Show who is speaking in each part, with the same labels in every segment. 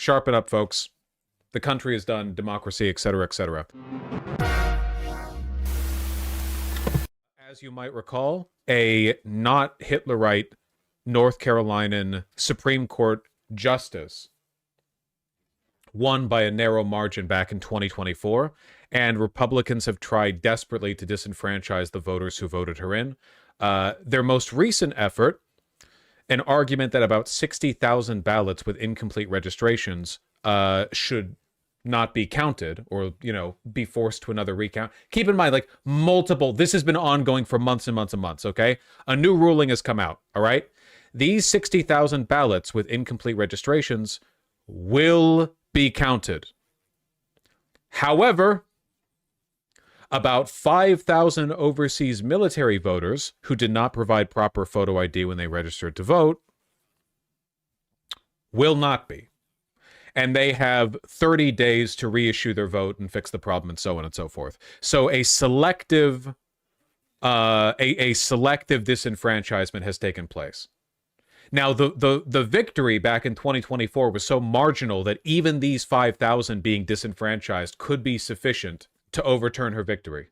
Speaker 1: Sharpen up, folks. The country is done. Democracy, etc., etc. As you might recall, a not Hitlerite North Carolinian Supreme Court justice won by a narrow margin back in 2024, and Republicans have tried desperately to disenfranchise the voters who voted her in. Their most recent effort, an argument that about 60,000 ballots with incomplete registrations should not be counted, or, you know, be forced to another recount. Keep in mind, like, this has been ongoing for months and months and months, okay? A new ruling has come out, all right? These 60,000 ballots with incomplete registrations will be counted. However, about 5,000 overseas military voters who did not provide proper photo ID when they registered to vote will not be. And they have 30 days to reissue their vote and fix the problem, and so on and so forth. So a selective disenfranchisement has taken place. Now, the victory back in 2024 was so marginal that even these 5,000 being disenfranchised could be sufficient to overturn her victory.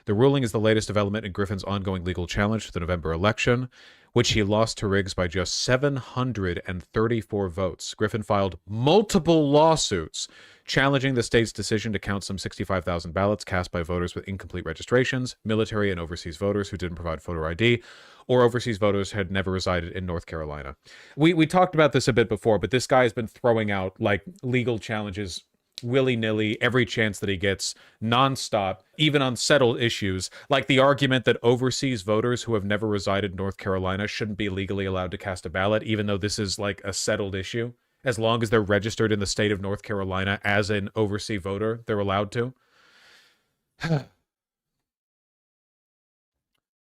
Speaker 1: The ruling is the latest development in Griffin's ongoing legal challenge to the November election, which he lost to Riggs by just 734 votes. Griffin filed multiple lawsuits challenging the state's decision to count some 65,000 ballots cast by voters with incomplete registrations, military and overseas voters who didn't provide photo ID, or overseas voters had never resided in North Carolina. We talked about this a bit before, but this guy has been throwing out, like, legal challenges willy-nilly every chance that he gets, nonstop, even on settled issues, like the argument that overseas voters who have never resided in North Carolina shouldn't be legally allowed to cast a ballot, even though this is like a settled issue. As long as they're registered in the state of North Carolina as an overseas voter, they're allowed to.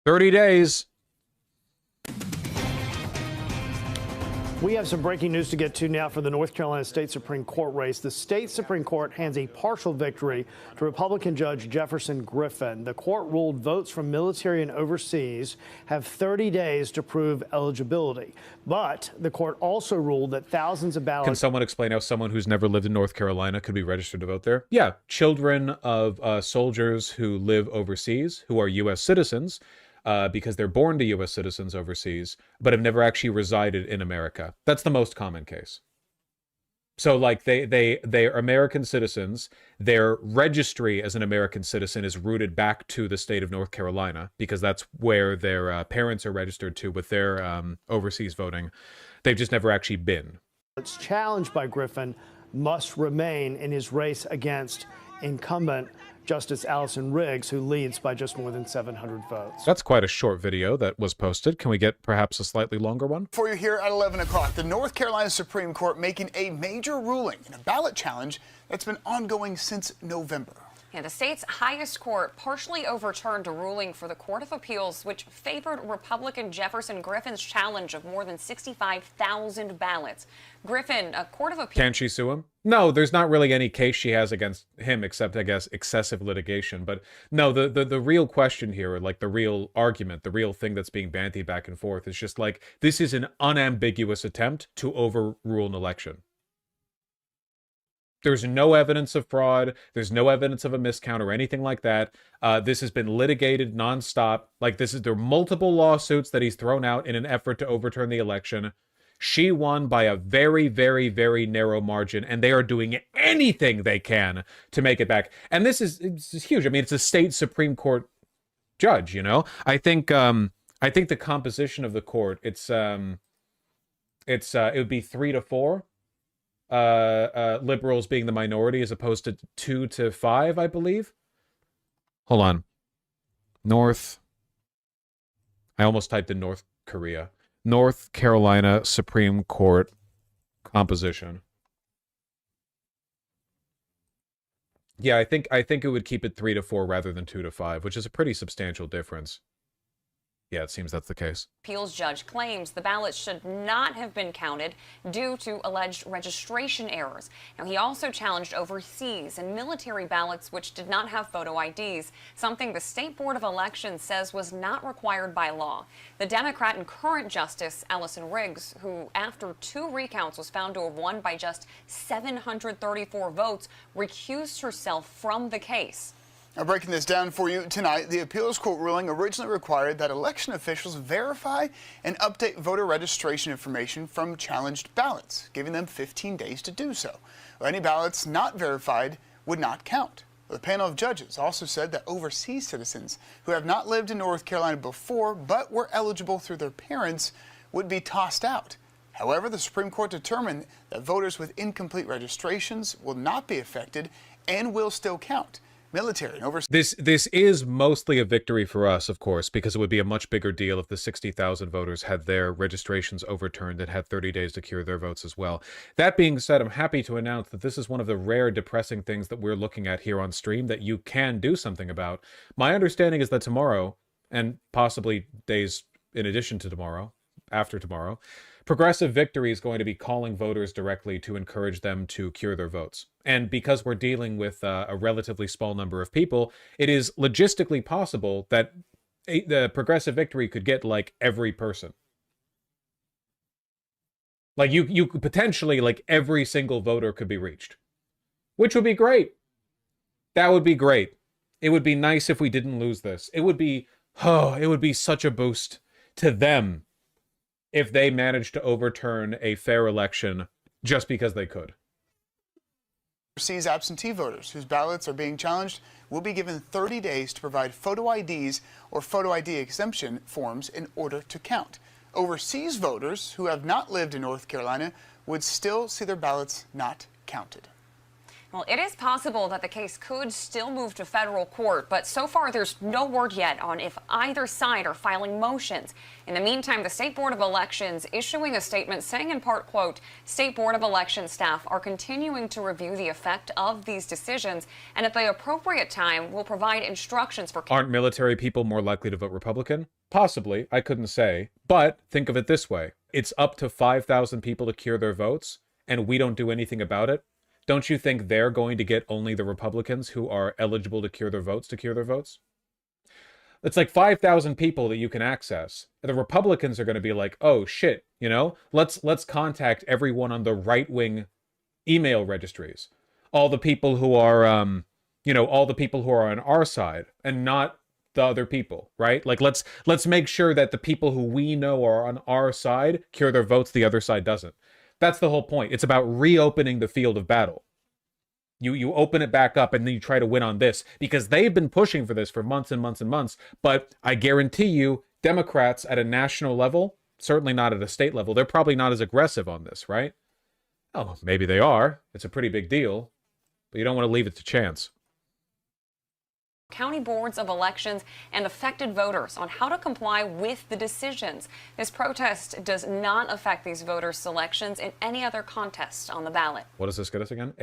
Speaker 1: 30 days.
Speaker 2: We have some breaking news to get to now for the North Carolina State Supreme Court race. The state Supreme Court hands a partial victory to Republican Judge Jefferson Griffin. The court ruled votes from military and overseas have 30 days to prove eligibility. But the court also ruled that thousands of ballots...
Speaker 1: Can someone explain how someone who's never lived in North Carolina could be registered to vote there? Yeah, children of soldiers who live overseas, who are U.S. citizens, because they're born to U.S. citizens overseas, but have never actually resided in America. That's the most common case. So, like, they are American citizens. Their registry as an American citizen is rooted back to the state of North Carolina, because that's where their parents are registered to with their overseas voting. They've just never actually been.
Speaker 2: It's challenged by Griffin must remain in his race against incumbent Justice Allison Riggs, who leads by just more than 700 votes.
Speaker 1: That's quite a short video that was posted. Can we get perhaps a slightly longer one?
Speaker 3: For you here at 11 o'clock, the North Carolina Supreme Court making a major ruling in a ballot challenge that's been ongoing since November.
Speaker 4: Yeah, the state's highest court partially overturned a ruling for the Court of Appeals, which favored Republican Jefferson Griffin's challenge of more than 65,000 ballots. Griffin, a Court of Appeals...
Speaker 1: Can she sue him? No, there's not really any case she has against him except, I guess, excessive litigation. But no, the real question here, or like the real argument, the real thing that's being bandied back and forth is just like, this is an unambiguous attempt to overrule an election. There's no evidence of fraud. There's no evidence of a miscount or anything like that. This has been litigated nonstop. Like, there are multiple lawsuits that he's thrown out in an effort to overturn the election. She won by a very, very, very narrow margin, and they are doing anything they can to make it back. And this is huge. I mean, it's a state Supreme Court judge, you know? I think the composition of the court, it would be 3-4. Liberals being the minority as opposed to 2-5, I believe. Hold on. I almost typed in North Korea. North Carolina Supreme Court composition. Yeah, I think it would keep it 3-4 rather than 2-5, which is a pretty substantial difference. Yeah, it seems that's the case.
Speaker 4: Appeals judge claims the ballots should not have been counted due to alleged registration errors. Now, he also challenged overseas and military ballots which did not have photo IDs, something the State Board of Elections says was not required by law. The Democrat and current Justice Allison Riggs, who after 2 recounts was found to have won by just 734 votes, recused herself from the case.
Speaker 3: Now, breaking this down for you tonight, the appeals court ruling originally required that election officials verify and update voter registration information from challenged ballots, giving them 15 days to do so. Well, any ballots not verified would not count. The panel of judges also said that overseas citizens who have not lived in North Carolina before but were eligible through their parents would be tossed out. However, the Supreme Court determined that voters with incomplete registrations will not be affected and will still count. Military and overseas.
Speaker 1: This is mostly a victory for us, of course, because it would be a much bigger deal if the 60,000 voters had their registrations overturned and had 30 days to cure their votes as well. That being said, I'm happy to announce that this is one of the rare depressing things that we're looking at here on stream that you can do something about. My understanding is that tomorrow, and possibly days in addition to tomorrow, after tomorrow, Progressive Victory is going to be calling voters directly to encourage them to cure their votes. And because we're dealing with a relatively small number of people, it is logistically possible that the Progressive Victory could get like every person. Like you could potentially, like every single voter could be reached, which would be great. That would be great. It would be nice if we didn't lose this. It would be such a boost to them if they managed to overturn a fair election just because they could.
Speaker 3: Overseas absentee voters whose ballots are being challenged will be given 30 days to provide photo IDs or photo ID exemption forms in order to count. Overseas voters who have not lived in North Carolina would still see their ballots not counted.
Speaker 4: Well, it is possible that the case could still move to federal court, but so far there's no word yet on if either side are filing motions. In the meantime, the State Board of Elections issuing a statement saying in part, quote, State Board of Election staff are continuing to review the effect of these decisions and at the appropriate time will provide instructions for...
Speaker 1: Aren't military people more likely to vote Republican? Possibly, I couldn't say. But think of it this way. It's up to 5,000 people to cure their votes, and we don't do anything about it. Don't you think they're going to get only the Republicans who are eligible to cure their votes to cure their votes? It's like 5,000 people that you can access. The Republicans are going to be like, oh shit, you know, let's contact everyone on the right-wing email registries. All the people who are, all the people who are on our side and not the other people, right? Like, let's make sure that the people who we know are on our side cure their votes, the other side doesn't. That's the whole point. It's about reopening the field of battle. You open it back up and then you try to win on this because they've been pushing for this for months and months and months. But I guarantee you, Democrats at a national level, certainly not at a state level, they're probably not as aggressive on this, right? Oh, maybe they are. It's a pretty big deal, but you don't want to leave it to chance.
Speaker 4: County boards of elections and affected voters on how to comply with the decisions. This protest does not affect these voters' selections in any other contest on the ballot.
Speaker 1: What does this get us again?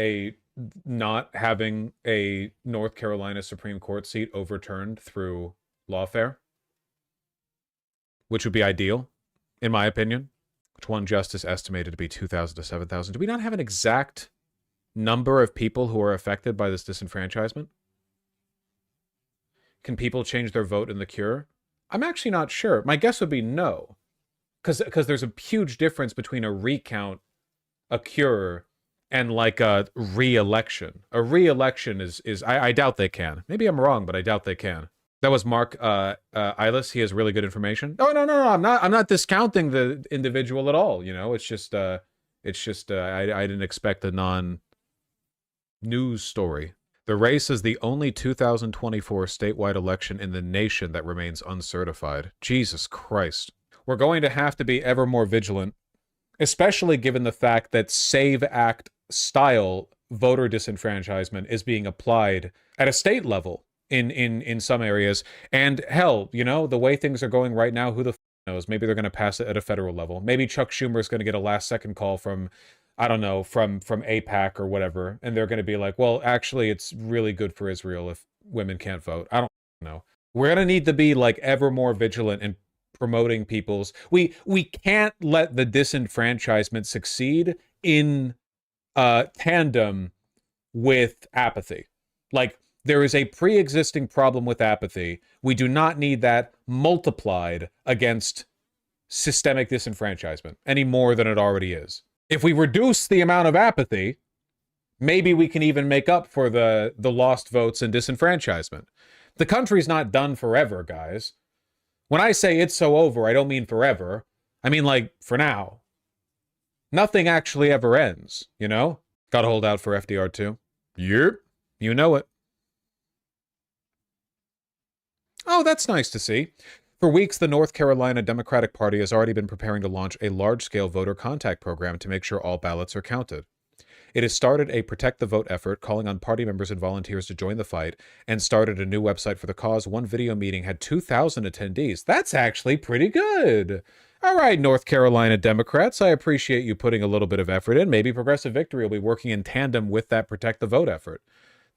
Speaker 1: Not having a North Carolina Supreme Court seat overturned through lawfare, which would be ideal, in my opinion. Which one justice estimated to be 2,000 to 7,000. Do we not have an exact number of people who are affected by this disenfranchisement? Can people change their vote in the cure? I'm actually not sure. My guess would be no. Because there's a huge difference between a recount, a cure, and like a re-election. A re-election is I doubt they can. Maybe I'm wrong, but I doubt they can. That was Mark Eilis. He has really good information. Oh, no. I'm not discounting the individual at all. You know, it's just I didn't expect a non-news story. The race is the only 2024 statewide election in the nation that remains uncertified. Jesus Christ. We're going to have to be ever more vigilant, especially given the fact that SAVE Act style voter disenfranchisement is being applied at a state level in some areas. And hell, you know, the way things are going right now, who the knows? Maybe they're going to pass it at a federal level. Maybe Chuck Schumer is going to get a last second call from, I don't know, from AIPAC or whatever. And they're going to be like, well, actually, it's really good for Israel if women can't vote. I don't know. We're going to need to be like ever more vigilant and promoting people's. We can't let the disenfranchisement succeed in tandem with apathy. Like, there is a pre-existing problem with apathy. We do not need that multiplied against systemic disenfranchisement any more than it already is. If we reduce the amount of apathy, maybe we can even make up for the lost votes and disenfranchisement. The country's not done forever, guys. When I say it's so over, I don't mean forever. I mean, like, for now. Nothing actually ever ends, you know? Gotta hold out for FDR too. Yep, you know it. Oh, that's nice to see. For weeks, the North Carolina Democratic Party has already been preparing to launch a large-scale voter contact program to make sure all ballots are counted. It has started a Protect the Vote effort, calling on party members and volunteers to join the fight, and started a new website for the cause. One video meeting had 2,000 attendees. That's actually pretty good. All right, North Carolina Democrats, I appreciate you putting a little bit of effort in. Maybe Progressive Victory will be working in tandem with that Protect the Vote effort.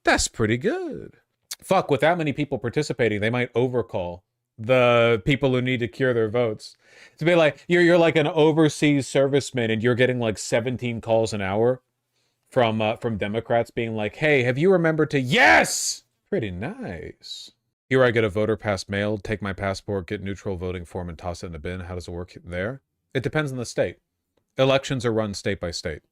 Speaker 1: That's pretty good. Fuck, with that many people participating, they might overcall the people who need to cure their votes. To be like, you're like an overseas serviceman and you're getting like 17 calls an hour from Democrats being like, hey, have you remembered to... Yes! Pretty nice. Here I get a voter pass mailed, take my passport, get neutral voting form, and toss it in a bin. How does it work there? It depends on the state. Elections are run state by state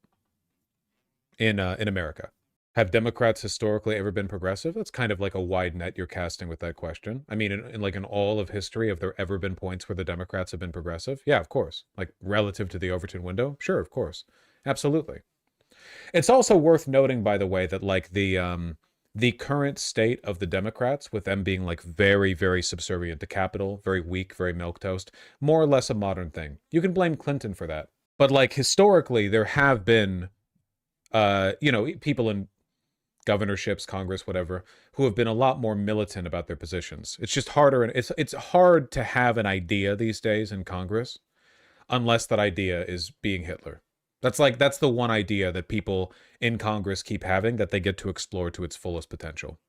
Speaker 1: in America. Have Democrats historically ever been progressive? That's kind of like a wide net you're casting with that question. I mean, in all of history, have there ever been points where the Democrats have been progressive? Yeah, of course. Like, relative to the Overton window? Sure, of course. Absolutely. It's also worth noting, by the way, that like the current state of the Democrats, with them being like very, very subservient to capital, very weak, very milquetoast, more or less a modern thing. You can blame Clinton for that. But like historically, there have been, people in governorships, Congress, whatever, who have been a lot more militant about their positions. It's just harder, and it's hard to have an idea these days in Congress unless that idea is being Hitler. That's the one idea that people in Congress keep having that they get to explore to its fullest potential.